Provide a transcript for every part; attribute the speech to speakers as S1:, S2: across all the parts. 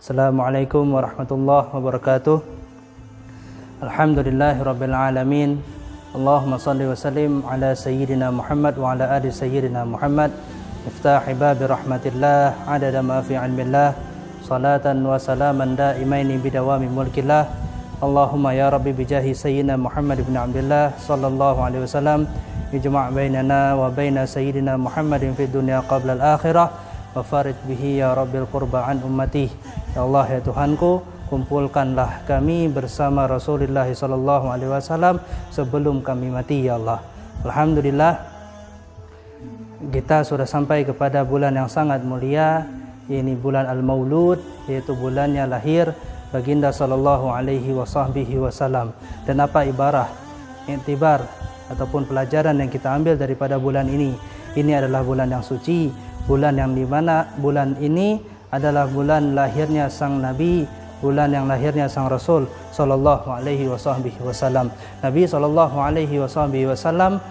S1: Assalamualaikum warahmatullahi wabarakatuh. Alhamdulillahirabbil alamin. Allahumma shalli wa sallim ala sayyidina Muhammad wa ala ali sayyidina Muhammad. Miftahi babi rahmatillah adada ma fi ilmillah. Salatan wa salaman daimaini bidawami mulkillah. Allahumma ya rabbi bijahi sayyidina Muhammad ibn Abdullah sallallahu alaihi wasallam ijma' bainana wa baina sayyidina Muhammadin fid dunya qabla al-akhirah wa farid bihi ya rabbil qurba an ummati. Ya Allah ya Tuhanku, kumpulkanlah kami bersama Rasulullah sallallahu alaihi wasallam sebelum kami mati ya Allah. Alhamdulillah, kita sudah sampai kepada bulan yang sangat mulia, ini bulan Al-Maulud, yaitu bulannya lahir baginda sallallahu alaihi wasallam. Dan apa ibarah, iktibar ataupun pelajaran yang kita ambil daripada bulan ini? Ini adalah bulan yang suci, bulan yang dimana bulan ini adalah bulan lahirnya sang Nabi, bulan yang lahirnya sang Rasul sallallahu alaihi wasallam. Nabi sallallahu alaihi wasallam,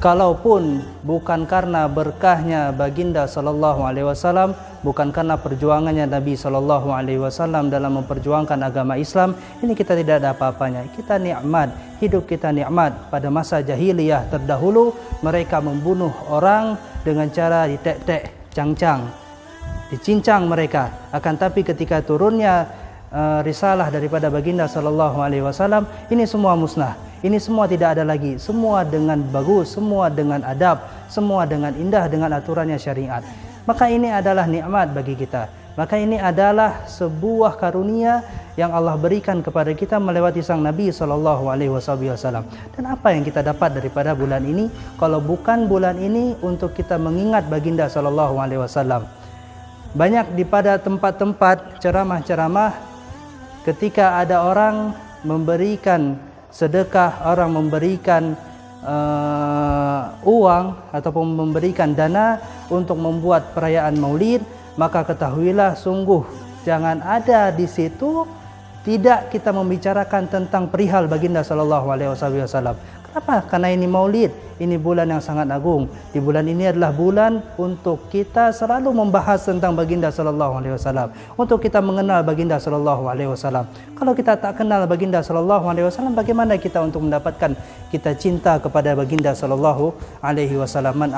S1: kalaupun bukan karena berkahnya baginda sallallahu alaihi wasallam, bukan karena perjuangannya Nabi sallallahu alaihi wasallam dalam memperjuangkan agama Islam, ini kita tidak ada apa-apanya. Kita nikmat, hidup kita nikmat. Pada masa jahiliyah terdahulu, mereka membunuh orang dengan cara ditek-tek, cang-cang, dicincang mereka. Akan tapi ketika turunnya risalah daripada baginda sallallahu alaihi wasallam, ini semua musnah. Ini semua tidak ada lagi. Semua dengan bagus, semua dengan adab, semua dengan indah, dengan aturannya syariat. Maka ini adalah nikmat bagi kita. Maka ini adalah sebuah karunia yang Allah berikan kepada kita melewati sang Nabi sallallahu alaihi wasallam. Dan apa yang kita dapat daripada bulan ini kalau bukan bulan ini untuk kita mengingat baginda sallallahu alaihi wasallam? Banyak di pada tempat-tempat ceramah-ceramah, ketika ada orang memberikan sedekah, orang memberikan uang ataupun memberikan dana untuk membuat perayaan Maulid, maka ketahuilah sungguh jangan ada di situ tidak kita membicarakan tentang perihal baginda sallallahu alaihi wasallam. Kenapa? Karena ini Maulid, ini bulan yang sangat agung. Di bulan ini adalah bulan untuk kita selalu membahas tentang baginda sallallahu alaihi wasallam, untuk kita mengenal baginda sallallahu alaihi wasallam. Kalau kita tak kenal baginda sallallahu alaihi wasallam, bagaimana kita untuk mendapatkan kita cinta kepada baginda sallallahu alaihi wasallam? Man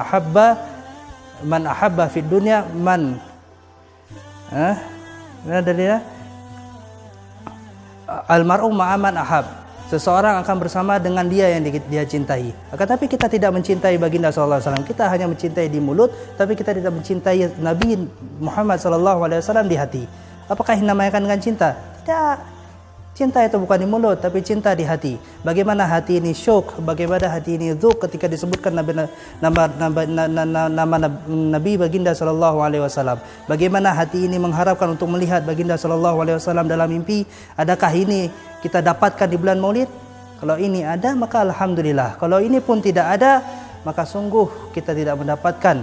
S1: ahabba fid dunya man dalilnya almar'u ma'aman ahab. Seseorang akan bersama dengan dia yang dia cintai. Akan tapi kita tidak mencintai baginda sallallahu alaihi wasallam. Kita hanya mencintai di mulut, tapi kita tidak mencintai Nabi Muhammad sallallahu alaihi wasallam di hati. Apakah ini dinamakan dengan cinta? Tidak. Cinta itu bukan di mulut, tapi cinta di hati. Bagaimana hati ini syuk, bagaimana hati ini dzuk ketika disebutkan nama Nabi baginda sallallahu alaihi wasallam. Bagaimana hati ini mengharapkan untuk melihat baginda sallallahu alaihi wasallam dalam mimpi. Adakah ini kita dapatkan di bulan Maulid? Kalau ini ada, maka alhamdulillah. Kalau ini pun tidak ada, maka sungguh kita tidak mendapatkan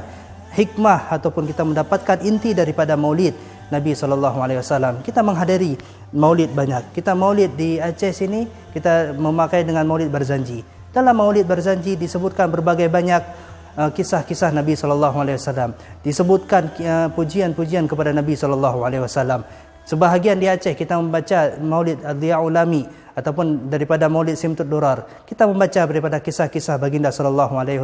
S1: hikmah ataupun kita mendapatkan inti daripada Maulid Nabi sallallahu alaihi wasallam. Kita menghadiri Maulid banyak. Kita Maulid di Aceh sini, kita memakai dengan Maulid Barzanji. Dalam Maulid Barzanji disebutkan berbagai banyak kisah-kisah Nabi sallallahu alaihi wasallam. Disebutkan pujian-pujian kepada Nabi sallallahu alaihi wasallam. Sebahagian di Aceh kita membaca Maulid Adhiyaulami ataupun daripada Maulid Simtud Durar. Kita membaca daripada kisah-kisah baginda sallallahu alaihi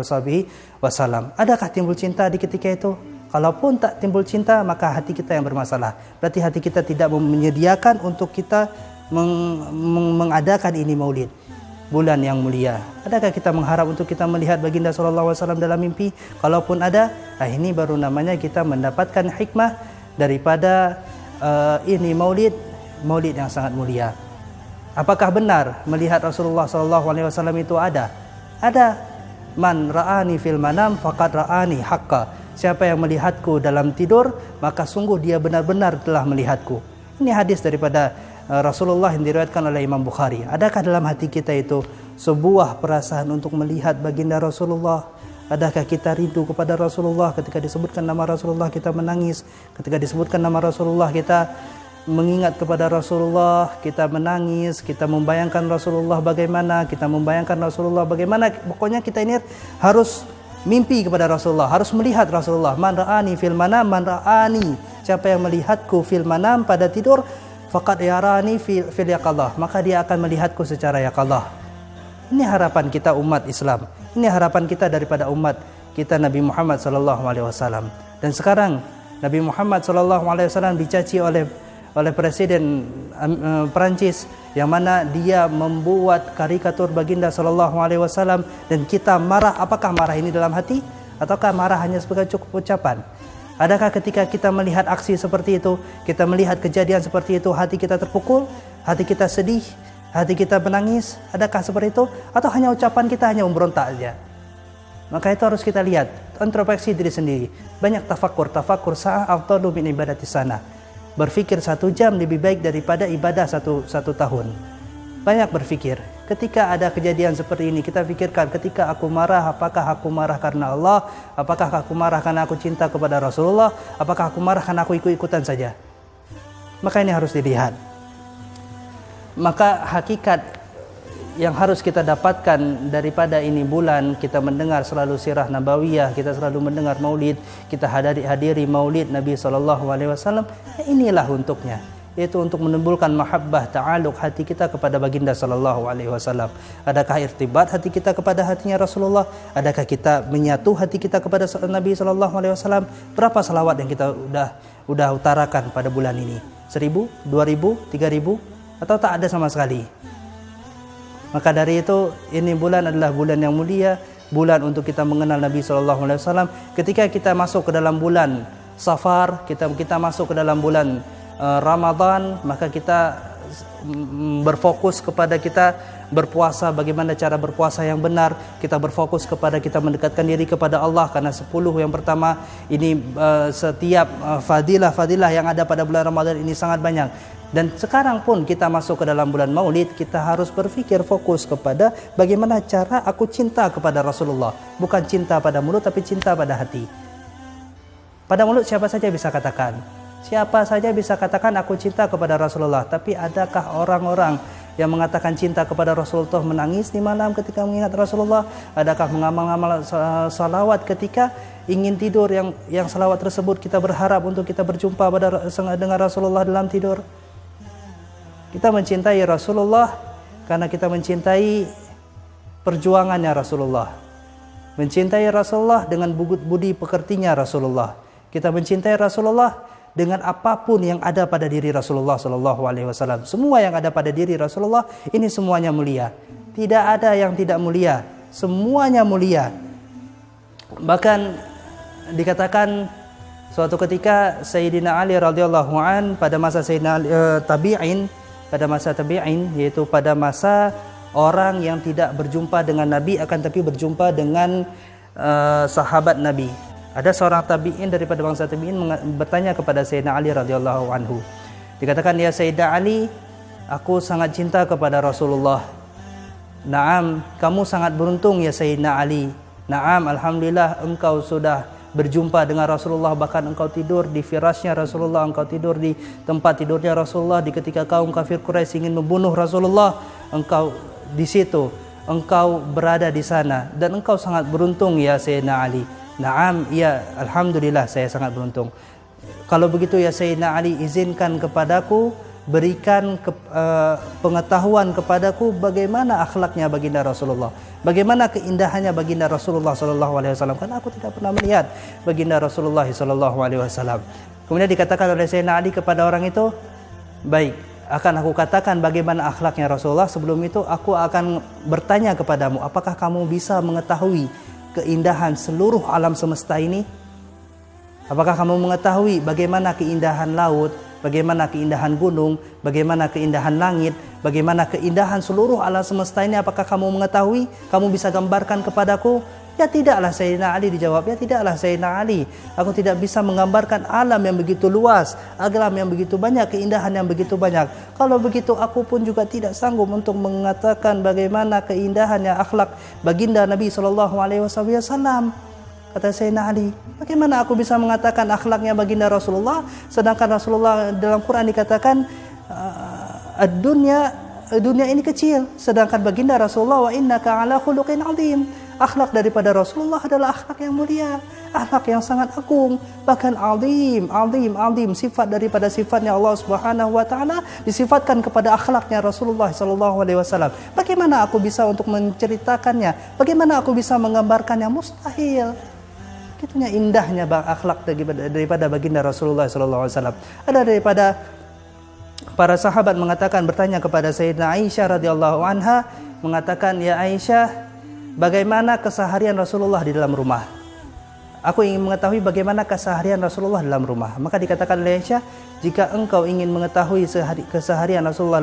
S1: wasallam. Adakah timbul cinta di ketika itu? Kalaupun tak timbul cinta, maka hati kita yang bermasalah. Berarti hati kita tidak menyediakan untuk kita mengadakan ini Maulid, bulan yang mulia. Adakah kita mengharap untuk kita melihat baginda sallallahu alaihi wasallam dalam mimpi? Kalaupun ada, ini baru namanya kita mendapatkan hikmah daripada ini Maulid yang sangat mulia. Apakah benar melihat Rasulullah sallallahu alaihi wasallam itu ada? Ada. Man ra'ani fil manam faqad ra'ani haqqa. Siapa yang melihatku dalam tidur, maka sungguh dia benar-benar telah melihatku. Ini hadis daripada Rasulullah yang diriwayatkan oleh Imam Bukhari. Adakah dalam hati kita itu sebuah perasaan untuk melihat baginda Rasulullah? Adakah kita rindu kepada Rasulullah? Ketika disebutkan nama Rasulullah kita menangis. Ketika disebutkan nama Rasulullah kita mengingat kepada Rasulullah, kita menangis, kita membayangkan Rasulullah bagaimana, kita membayangkan Rasulullah bagaimana. Pokoknya kita ini harus mimpi kepada Rasulullah, harus melihat Rasulullah. Man ra'ani fil manam, man ra'ani. siapa yang melihatku fil manam pada tidur, faqad yarani fil yaqadhah, maka dia akan melihatku secara yaqadhah. Ini harapan kita umat Islam. Ini harapan kita daripada umat kita Nabi Muhammad sallallahu alaihi wasallam. Dan sekarang Nabi Muhammad sallallahu alaihi wasallam dicaci oleh Presiden Perancis, yang mana dia membuat karikatur baginda sallallahu alaihi wasallam, dan kita marah. Apakah marah ini dalam hati ataukah marah hanya sebagai cukup ucapan? Adakah ketika kita melihat aksi seperti itu, kita melihat kejadian seperti itu, hati kita terpukul, hati kita sedih, hati kita menangis? Adakah seperti itu? Atau hanya ucapan kita hanya memberontak saja? Maka itu harus kita lihat, introspeksi diri sendiri. Banyak tafakur sa'ah afdalu min ibadati sana. Berfikir 1 jam lebih baik daripada ibadah satu tahun. Banyak berfikir. Ketika ada kejadian seperti ini, kita fikirkan, ketika aku marah, apakah aku marah karena Allah? Apakah aku marah karena aku cinta kepada Rasulullah? Apakah aku marah karena aku ikut-ikutan saja? Maka ini harus dilihat. Maka hakikat yang harus kita dapatkan daripada ini bulan, kita mendengar selalu sirah nabawiyah, kita selalu mendengar maulid, kita hadiri maulid Nabi SAW, inilah untuknya, yaitu untuk menimbulkan mahabbah, ta'aluk hati kita kepada baginda SAW. Adakah irtibat hati kita kepada hatinya Rasulullah? Adakah kita menyatu hati kita kepada Nabi SAW? Berapa salawat yang kita udah utarakan pada bulan ini? 1000, 2000, 3000, atau tak ada sama sekali? Maka dari itu, ini bulan adalah bulan yang mulia, bulan untuk kita mengenal Nabi SAW. Ketika kita masuk ke dalam bulan Safar, kita masuk ke dalam bulan Ramadan, maka kita berfokus kepada kita berpuasa, bagaimana cara berpuasa yang benar. Kita berfokus kepada kita mendekatkan diri kepada Allah, karena 10 yang pertama ini setiap fadilah yang ada pada bulan Ramadan ini sangat banyak. Dan sekarang pun kita masuk ke dalam bulan Maulid, kita harus berfikir fokus kepada bagaimana cara aku cinta kepada Rasulullah. Bukan cinta pada mulut, tapi cinta pada hati. Pada mulut siapa saja bisa katakan, siapa saja bisa katakan aku cinta kepada Rasulullah. Tapi adakah orang-orang yang mengatakan cinta kepada Rasulullah menangis di malam ketika mengingat Rasulullah? Adakah mengamal-amal salawat ketika ingin tidur, yang salawat tersebut kita berharap untuk kita berjumpa dengan Rasulullah dalam tidur? Kita mencintai Rasulullah karena kita mencintai perjuangannya Rasulullah. Mencintai Rasulullah dengan budi pekertinya Rasulullah. Kita mencintai Rasulullah dengan apapun yang ada pada diri Rasulullah SAW. Semua yang ada pada diri Rasulullah ini semuanya mulia. Tidak ada yang tidak mulia. Semuanya mulia. Bahkan dikatakan suatu ketika Sayyidina Ali radhiyallahu an pada masa Sayyidina tabi'in, yaitu pada masa orang yang tidak berjumpa dengan Nabi akan tapi berjumpa dengan sahabat Nabi. Ada seorang tabi'in daripada bangsa tabi'in bertanya kepada Sayyidina Ali radhiyallahu anhu. Dikatakan, ya Sayyidina Ali, aku sangat cinta kepada Rasulullah. Naam, kamu sangat beruntung ya Sayyidina Ali. Naam, alhamdulillah engkau sudah berjumpa dengan Rasulullah, bahkan engkau tidur di firasnya Rasulullah, engkau tidur di tempat tidurnya Rasulullah. Di ketika kaum kafir Quraisy ingin membunuh Rasulullah, engkau di situ, engkau berada di sana, dan engkau sangat beruntung ya Sayyidina Ali. Naam, ya alhamdulillah saya sangat beruntung. Kalau begitu ya Sayyidina Ali, izinkan kepadaku, berikan pengetahuan kepadaku bagaimana akhlaknya baginda Rasulullah, bagaimana keindahannya baginda Rasulullah SAW, karena aku tidak pernah melihat baginda Rasulullah SAW. Kemudian dikatakan oleh Sayyidina Ali kepada orang itu, baik, akan aku katakan bagaimana akhlaknya Rasulullah. Sebelum itu aku akan bertanya kepadamu, apakah kamu bisa mengetahui keindahan seluruh alam semesta ini? Apakah kamu mengetahui bagaimana keindahan laut, bagaimana keindahan gunung, bagaimana keindahan langit, bagaimana keindahan seluruh alam semesta ini? Apakah kamu mengetahui? Kamu bisa gambarkan kepadaku? Ya tidaklah Sayyidina Ali, dijawab. Ya tidaklah Sayyidina Ali, aku tidak bisa menggambarkan alam yang begitu luas, alam yang begitu banyak, keindahan yang begitu banyak. Kalau begitu aku pun juga tidak sanggup untuk mengatakan bagaimana keindahannya akhlak baginda Nabi SAW. Kata Sayyidina Ali, bagaimana aku bisa mengatakan akhlaknya baginda Rasulullah, sedangkan Rasulullah dalam Quran dikatakan dunia ini kecil, sedangkan baginda Rasulullah wa innaka ala khuluqin azim, Akhlak daripada Rasulullah adalah akhlak yang mulia, akhlak yang sangat agung, bahkan azim. Sifat daripada sifatnya Allah Subhanahu wa taala disifatkan kepada akhlaknya Rasulullah sallallahu alaihi wasallam. Bagaimana aku bisa untuk menceritakannya? Bagaimana aku bisa menggambarkannya? Mustahil. Gitunya indahnya akhlak daripada baginda Rasulullah sallallahu alaihi wasallam. Ada daripada para sahabat mengatakan, bertanya kepada Sayyidina Aisyah radhiyallahu anha, mengatakan, "Ya Aisyah, bagaimana keseharian Rasulullah di dalam rumah? Aku ingin mengetahui bagaimana keseharian Rasulullah dalam rumah." Maka dikatakan oleh Aisyah, "Jika engkau ingin mengetahui keseharian Rasulullah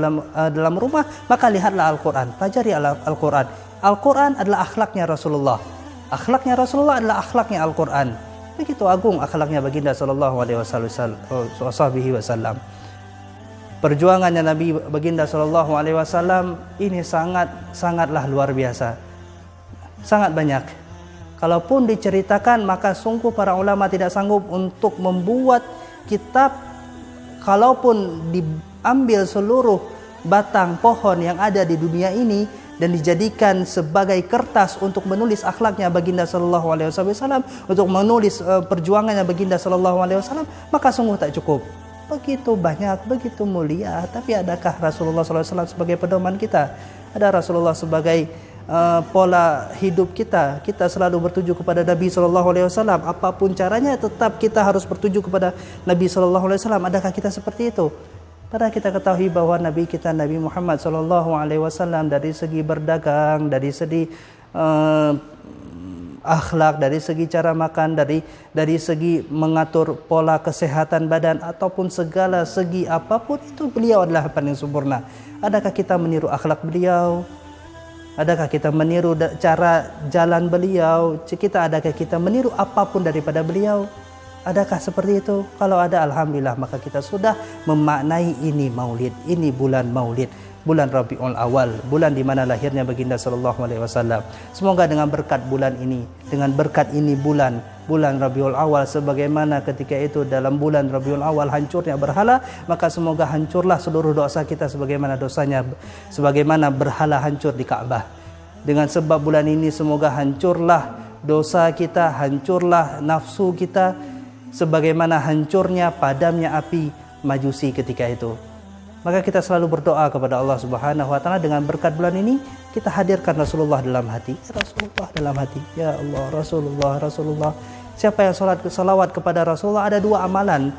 S1: dalam rumah, maka lihatlah Al-Quran, pelajari Al-Quran. Al-Quran adalah akhlaknya Rasulullah. Akhlaknya Rasulullah adalah akhlaknya Al-Quran." Begitu agung akhlaknya baginda sallallahu alaihi wasallam. Perjuangannya Nabi baginda sallallahu alaihi wasallam ini sangatlah luar biasa. Sangat banyak. Kalaupun diceritakan, maka sungguh para ulama tidak sanggup untuk membuat kitab. Kalaupun diambil seluruh batang pohon yang ada di dunia ini dan dijadikan sebagai kertas untuk menulis akhlaknya baginda sallallahu alaihi wasallam, untuk menulis perjuangannya baginda sallallahu alaihi wasallam, maka sungguh tak cukup. Begitu banyak, begitu mulia. Tapi adakah Rasulullah SAW sebagai pedoman kita? Ada Rasulullah sebagai pola hidup kita? Kita selalu bertuju kepada Nabi SAW. Apapun caranya, tetap kita harus bertuju kepada Nabi SAW. Adakah kita seperti itu? Padahal kita ketahui bahwa Nabi kita, Nabi Muhammad SAW, dari segi berdagang, dari segi akhlak, dari segi cara makan, dari segi mengatur pola kesehatan badan, ataupun segala segi apapun itu, beliau adalah paling sempurna. Adakah kita meniru akhlak beliau? Adakah kita meniru cara jalan beliau? Adakah kita meniru apapun daripada beliau? Adakah seperti itu? Kalau ada, alhamdulillah, maka kita sudah memaknai ini maulid, ini bulan maulid, bulan Rabiul Awal, bulan di mana lahirnya baginda sallallahu alaihi wasallam. Semoga dengan berkat bulan ini, dengan berkat ini bulan Rabiul Awal, sebagaimana ketika itu dalam bulan Rabiul Awal hancurnya berhala, maka semoga hancurlah seluruh dosa kita sebagaimana berhala hancur di Ka'bah. Dengan sebab bulan ini semoga hancurlah dosa kita, hancurlah nafsu kita, sebagaimana hancurnya padamnya api Majusi ketika itu. Maka kita selalu berdoa kepada Allah Subhanahu wa taala, dengan berkat bulan ini kita hadirkan Rasulullah dalam hati. Rasulullah dalam hati. Ya Allah, Rasulullah. Siapa yang salawat kepada Rasulullah, ada dua amalan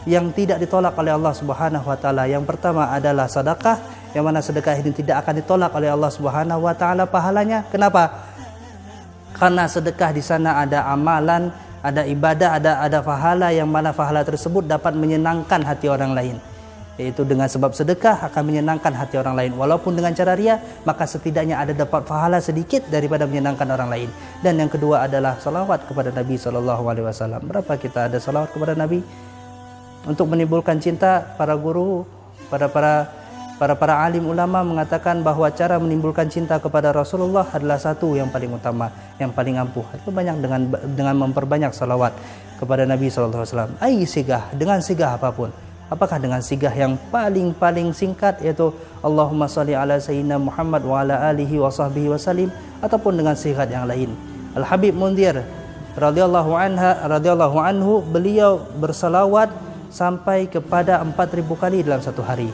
S1: yang tidak ditolak oleh Allah Subhanahu wa taala. Yang pertama adalah sedekah, yang mana sedekah ini tidak akan ditolak oleh Allah Subhanahu wa taala pahalanya. Kenapa? Karena sedekah di sana ada amalan, ada ibadah, ada pahala, yang mana pahala tersebut dapat menyenangkan hati orang lain. Yaitu dengan sebab sedekah akan menyenangkan hati orang lain. Walaupun dengan cara ria, maka setidaknya ada dapat pahala sedikit daripada menyenangkan orang lain. Dan yang kedua adalah salawat kepada Nabi SAW. Berapa kita ada salawat kepada Nabi? Untuk menimbulkan cinta, para guru, para alim ulama mengatakan bahwa cara menimbulkan cinta kepada Rasulullah adalah satu yang paling utama, yang paling ampuh. Itu banyak dengan memperbanyak salawat kepada Nabi SAW. Sigah, dengan sigah apapun. Apakah dengan sigah yang paling singkat, yaitu Allahumma sholli ala sayyidina Muhammad wa ala alihi wa sahbihi wasallim, ataupun dengan sigat yang lain. Al-Habib Mundhir radhiyallahu anhu, beliau bersalawat sampai kepada 4.000 kali dalam satu hari.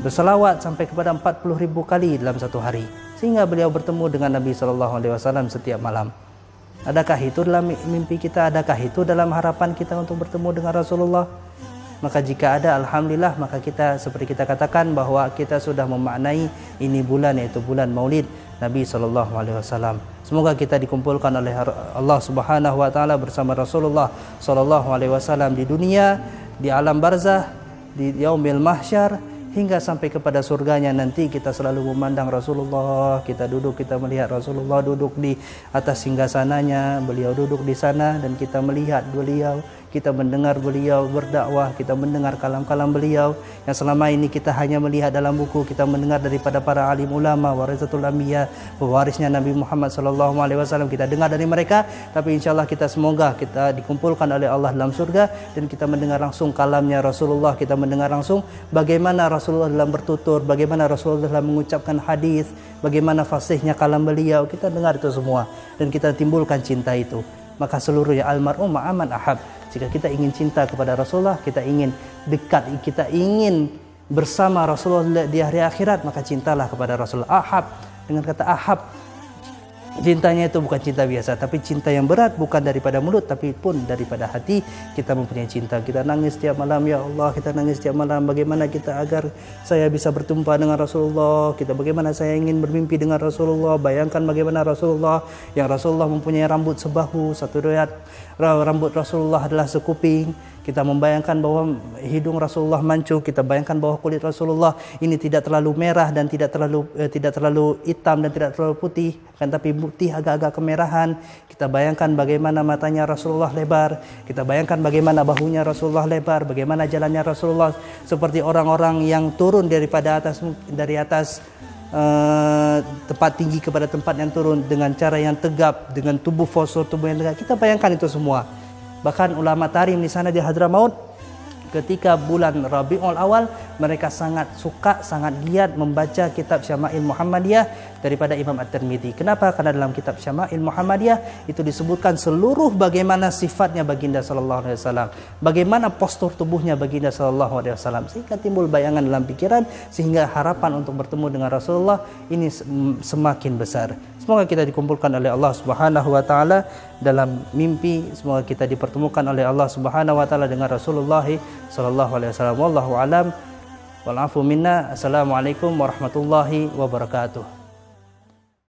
S1: Bersalawat sampai kepada 40.000 kali dalam satu hari, sehingga beliau bertemu dengan Nabi SAW setiap malam. Adakah itu dalam mimpi kita? Adakah itu dalam harapan kita untuk bertemu dengan Rasulullah? Maka jika ada, alhamdulillah, maka kita, seperti kita katakan, bahwa kita sudah memaknai ini bulan, yaitu bulan Maulid Nabi SAW. Semoga kita dikumpulkan oleh Allah Subhanahu wa taala bersama Rasulullah SAW di dunia, di alam barzah, di yaumil mahsyar, hingga sampai kepada surganya nanti. Kita selalu memandang Rasulullah, kita duduk, kita melihat Rasulullah duduk di atas singgasananya, beliau duduk di sana, dan kita melihat beliau, kita mendengar beliau berdakwah, kita mendengar kalam-kalam beliau yang selama ini kita hanya melihat dalam buku, kita mendengar daripada para alim ulama, warisatul anbiya, pewarisnya Nabi Muhammad SAW, kita dengar dari mereka. Tapi insyaallah kita semoga kita dikumpulkan oleh Allah dalam surga dan kita mendengar langsung kalamnya Rasulullah, kita mendengar langsung bagaimana Rasulullah dalam bertutur, bagaimana Rasulullah dalam mengucapkan hadis, bagaimana fasihnya kalam beliau, kita dengar itu semua dan kita timbulkan cinta itu. Maka seluruhnya almar'u ma'aman ahab. Jika kita ingin cinta kepada Rasulullah, kita ingin dekat, kita ingin bersama Rasulullah di hari akhirat, maka cintalah kepada Rasulullah. Ahab, dengan kata ahab, cintanya itu bukan cinta biasa, tapi cinta yang berat, bukan daripada mulut tapi pun daripada hati. Kita mempunyai cinta, kita nangis setiap malam, ya Allah, kita nangis setiap malam, bagaimana kita agar saya bisa berjumpa dengan Rasulullah, kita bagaimana saya ingin bermimpi dengan Rasulullah. Bayangkan bagaimana Rasulullah, yang Rasulullah mempunyai rambut sebahu, satu riwayat rambut Rasulullah adalah sekuping. Kita membayangkan bahwa hidung Rasulullah mancung, kita bayangkan bahwa kulit Rasulullah ini tidak terlalu merah dan tidak terlalu hitam dan tidak terlalu putih, kan, tapi putih agak-agak kemerahan. Kita bayangkan bagaimana matanya Rasulullah lebar, kita bayangkan bagaimana bahunya Rasulullah lebar, bagaimana jalannya Rasulullah seperti orang-orang yang turun dari atas tempat tinggi kepada tempat yang turun dengan cara yang tegap, dengan tubuh fosfor, tubuh yang tegap. Kita bayangkan itu semua. Bahkan ulama tarim di sana di Hadramaut, ketika bulan Rabiul Awal, mereka sangat suka, sangat giat membaca kitab Syama'il Muhammadiyah daripada Imam At-Tirmidzi. Kenapa? Karena dalam kitab Syama'il Muhammadiyah itu disebutkan seluruh bagaimana sifatnya baginda sallallahu alaihi wasallam, bagaimana postur tubuhnya baginda sallallahu alaihi wasallam, sehingga timbul bayangan dalam pikiran, sehingga harapan untuk bertemu dengan Rasulullah ini semakin besar. Semoga kita dikumpulkan oleh Allah Subhanahu wa taala dalam mimpi. Semoga kita dipertemukan oleh Allah Subhanahu wa taala dengan Rasulullah sallallahu alaihi wasallam. Wallahu alam. Wal afu minna. Assalamualaikum warahmatullahi wabarakatuh.